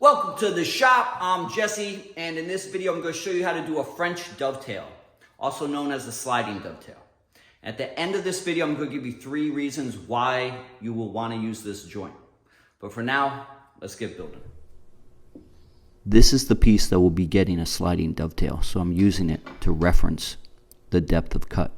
Welcome to the shop. I'm Jesse, and in this video I'm going to show you how to do a French dovetail, also known as the sliding dovetail. At the end of this video I'm going to give you 3 reasons why you will want to use this joint. But for now, let's get building. This is the piece that will be getting a sliding dovetail, so I'm using it to reference the depth of cut.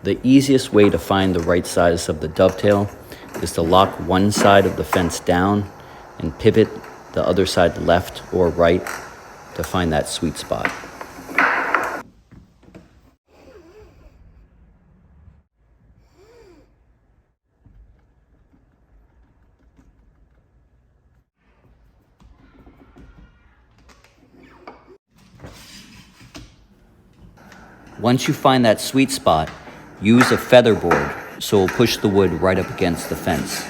The easiest way to find the right size of the dovetail is to lock one side of the fence down and pivot the other side left or right to find that sweet spot. Once you find that sweet spot, use a feather board so it'll push the wood right up against the fence.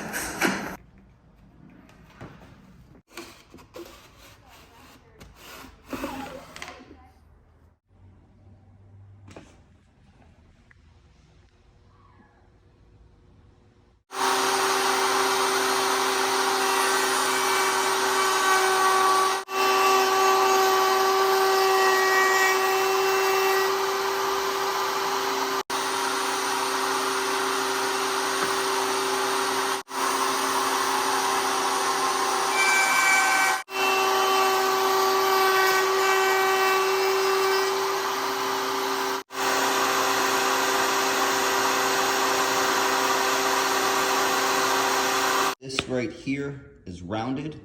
This right here is rounded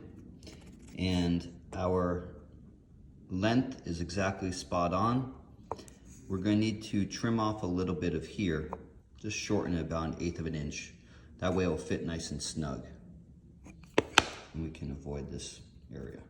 and our length is exactly spot on. We're going to need to trim off a little bit of here, just shorten it about 1/8 of an inch. That way it'll fit nice and snug and we can avoid this area.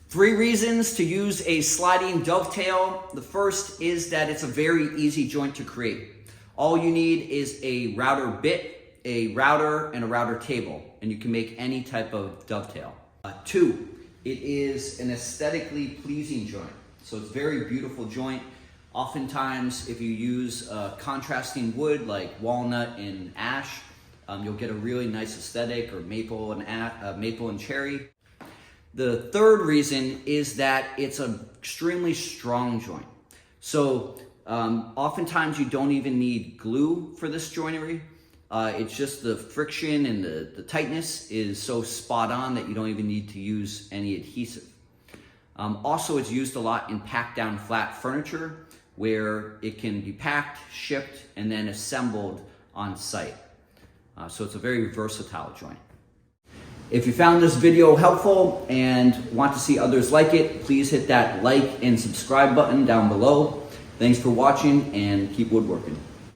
3 reasons to use a sliding dovetail. The first is that it's a very easy joint to create. All you need is a router bit, a router, and a router table, and you can make any type of dovetail. 2, it is an aesthetically pleasing joint. So it's a very beautiful joint. Oftentimes, if you use contrasting wood like walnut and ash, you'll get a really nice aesthetic, or maple and cherry. The third reason is that it's an extremely strong joint. So oftentimes you don't even need glue for this joinery. It's just the friction and the tightness is so spot on that you don't even need to use any adhesive. Also, it's used a lot in packed down flat furniture, where it can be packed, shipped, and then assembled on site. So it's a very versatile joint. If you found this video helpful and want to see others like it, please hit that like and subscribe button down below. Thanks for watching, and keep woodworking.